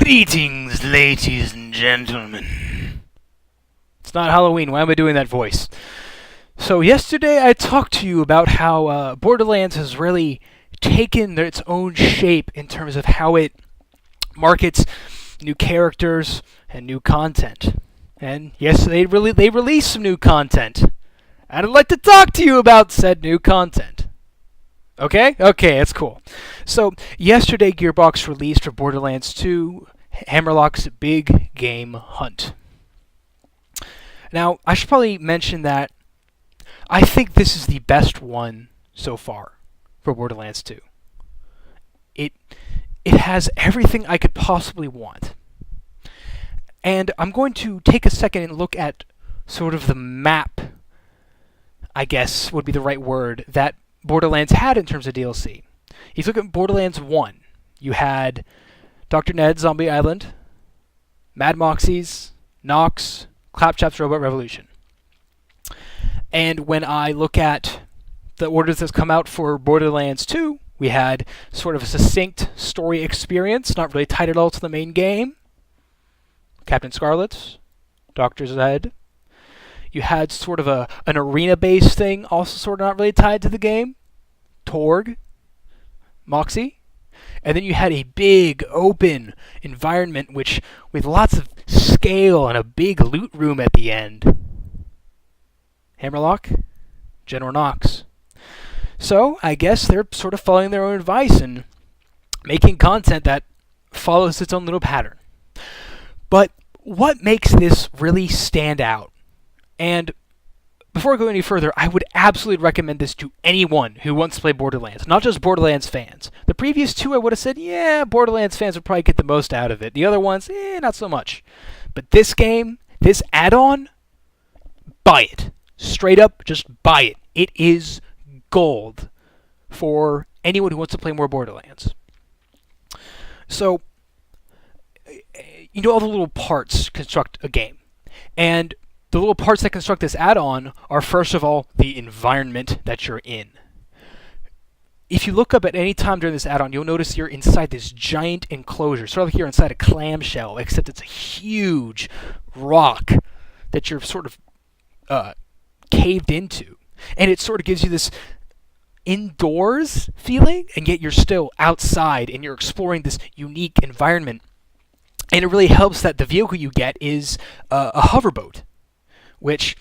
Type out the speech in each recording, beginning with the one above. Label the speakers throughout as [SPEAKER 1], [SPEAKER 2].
[SPEAKER 1] Greetings, ladies and gentlemen. It's not Halloween. Why am I doing that voice? So yesterday I talked to you about how Borderlands has really taken its own shape in terms of how it markets new characters and new content. And yes, they released some new content. And I'd like to talk to you about said new content. Okay, that's cool. So, yesterday Gearbox released for Borderlands 2 Hammerlock's Big Game Hunt. Now, I should probably mention that I think this is the best one so far for Borderlands 2. It has everything I could possibly want. And I'm going to take a second and look at sort of the map, I guess would be the right word, that Borderlands had in terms of DLC. If you look at Borderlands 1, you had Dr. Ned's Zombie Island, Mad Moxie's, Nox, Claptrap's Robot Revolution. And when I look at the orders that's come out for Borderlands 2, we had sort of a succinct story experience, not really tied at all to the main game. Captain Scarlet's, Dr. Zed. You had sort of an arena-based thing, also sort of not really tied to the game. Torg, Moxie. And then you had a big, open environment with lots of scale and a big loot room at the end. Hammerlock, General Nox. So, I guess they're sort of following their own advice and making content that follows its own little pattern. But what makes this really stand out? And before I go any further, I would absolutely recommend this to anyone who wants to play Borderlands, not just Borderlands fans. The previous two, I would have said, yeah, Borderlands fans would probably get the most out of it. The other ones, not so much. But this game, this add-on, buy it. Straight up, just buy it. It is gold for anyone who wants to play more Borderlands. So, all the little parts construct a game. And the little parts that construct this add-on are, first of all, the environment that you're in. If you look up at any time during this add-on, you'll notice you're inside this giant enclosure, sort of like you're inside a clamshell, except it's a huge rock that you're sort of caved into. And it sort of gives you this indoors feeling, and yet you're still outside, and you're exploring this unique environment. And it really helps that the vehicle you get is a hoverboat, which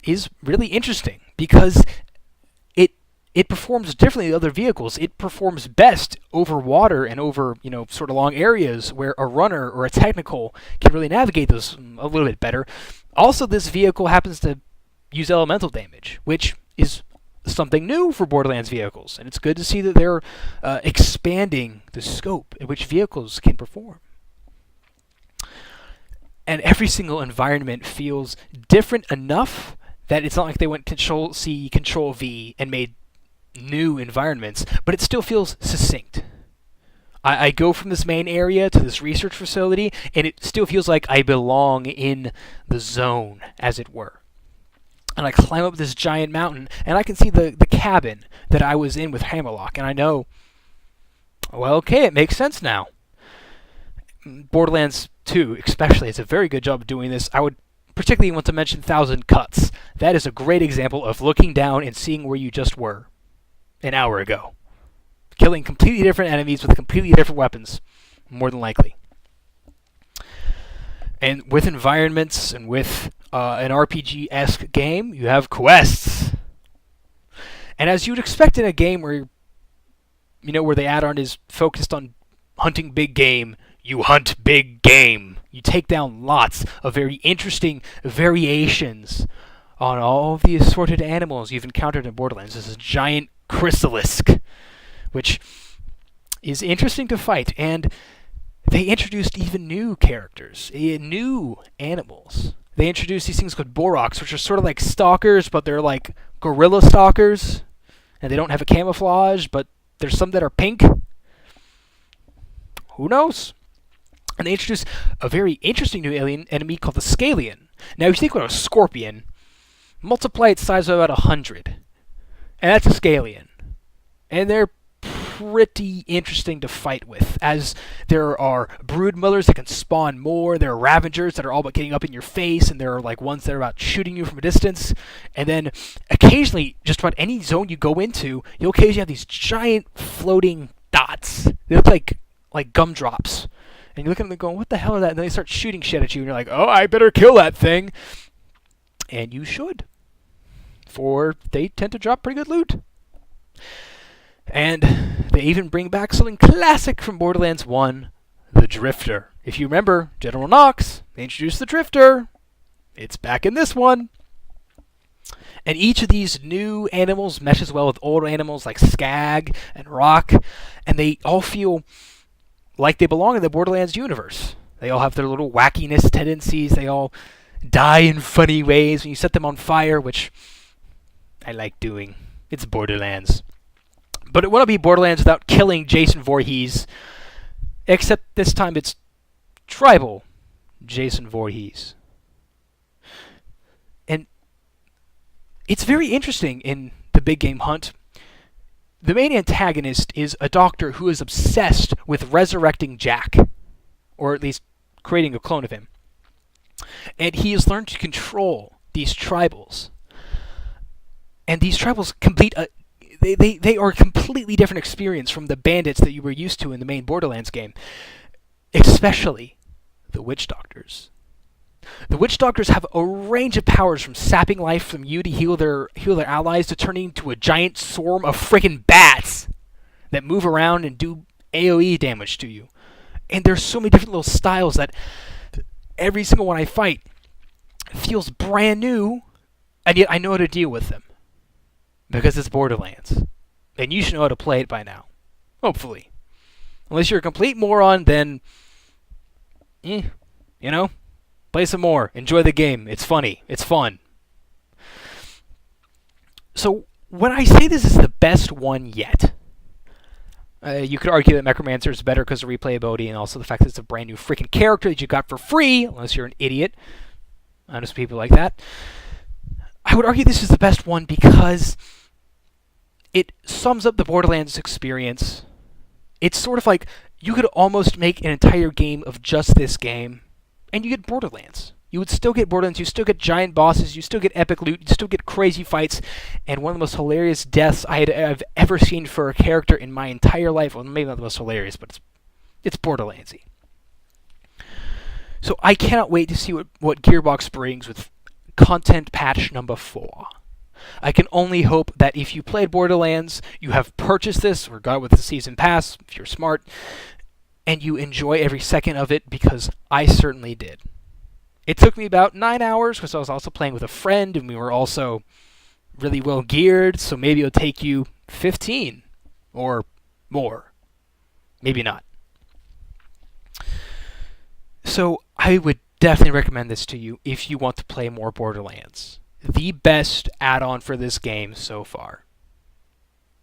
[SPEAKER 1] is really interesting because it performs differently than other vehicles. It performs best over water and over, sort of long areas where a runner or a technical can really navigate those a little bit better. Also, this vehicle happens to use elemental damage, which is something new for Borderlands vehicles. And it's good to see that they're expanding the scope in which vehicles can perform. And every single environment feels different enough that it's not like they went Control-C, Control-V, and made new environments, but it still feels succinct. I go from this main area to this research facility, and it still feels like I belong in the zone, as it were. And I climb up this giant mountain, and I can see the cabin that I was in with Hammerlock, and I know, well, okay, it makes sense now. Borderlands 2, especially, has a very good job of doing this. I would particularly want to mention 1,000 Cuts. That is a great example of looking down and seeing where you just were an hour ago. Killing completely different enemies with completely different weapons, more than likely. And with environments and with an RPG-esque game, you have quests. And as you'd expect in a game where the add-on is focused on hunting big game, you hunt big game. You take down lots of very interesting variations on all of the assorted animals you've encountered in Borderlands. This is a giant chrysalisk, which is interesting to fight. And they introduced even new characters, new animals. They introduced these things called Boroks, which are sort of like stalkers, but they're like gorilla stalkers. And they don't have a camouflage, but there's some that are pink. Who knows? And they introduced a very interesting new alien enemy called the Scalian. Now, if you think about a scorpion, multiply its size by about 100. And that's a Scalian. And they're pretty interesting to fight with, as there are brood mothers that can spawn more, there are ravagers that are all about getting up in your face, and there are like ones that are about shooting you from a distance, and then occasionally, just about any zone you go into, you'll occasionally have these giant floating dots. They look like gumdrops. And you look at them and go, what the hell are that? And then they start shooting shit at you, and you're like, oh, I better kill that thing. And you should. For they tend to drop pretty good loot. And they even bring back something classic from Borderlands 1, the Drifter. If you remember, General Knox, they introduced the Drifter. It's back in this one. And each of these new animals meshes well with old animals like Skag and Rock, and they all feel like they belong in the Borderlands universe. They all have their little wackiness tendencies. They all die in funny ways when you set them on fire, which I like doing. It's Borderlands. But it wouldn't be Borderlands without killing Jason Voorhees, except this time it's tribal Jason Voorhees. And it's very interesting in the big game hunt. The main antagonist is a doctor who is obsessed with resurrecting Jack, or at least creating a clone of him. And he has learned to control these tribals. And these tribals they are a completely different experience from the bandits that you were used to in the main Borderlands game. Especially the witch doctors. The witch doctors have a range of powers, from sapping life from you to heal their allies, to turning into a giant swarm of freaking bats that move around and do AoE damage to you. And there's so many different little styles that every single one I fight feels brand new, and yet I know how to deal with them. Because it's Borderlands. And you should know how to play it by now. Hopefully. Unless you're a complete moron, then play some more. Enjoy the game. It's funny. It's fun. So, when I say this is the best one yet, you could argue that Necromancer is better because of replayability, and also the fact that it's a brand new freaking character that you got for free, unless you're an idiot. I know some people like that. I would argue this is the best one because it sums up the Borderlands experience. It's sort of like you could almost make an entire game of just this game, and you get Borderlands. You would still get Borderlands, you still get giant bosses, you still get epic loot, you still get crazy fights, and one of the most hilarious deaths I've ever seen for a character in my entire life. Well, maybe not the most hilarious, but it's Borderlandsy. So I cannot wait to see what Gearbox brings with content patch number 4. I can only hope that if you played Borderlands, you have purchased this or got it with the season pass, if you're smart, and you enjoy every second of it, because I certainly did. It took me about 9 hours because I was also playing with a friend, and we were also really well geared, so maybe it'll take you 15 or more. Maybe not. So I would definitely recommend this to you if you want to play more Borderlands. The best add-on for this game so far,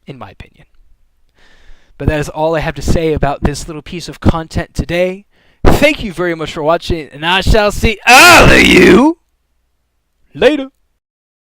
[SPEAKER 1] in my opinion. But that is all I have to say about this little piece of content today. Thank you very much for watching, and I shall see all of you later.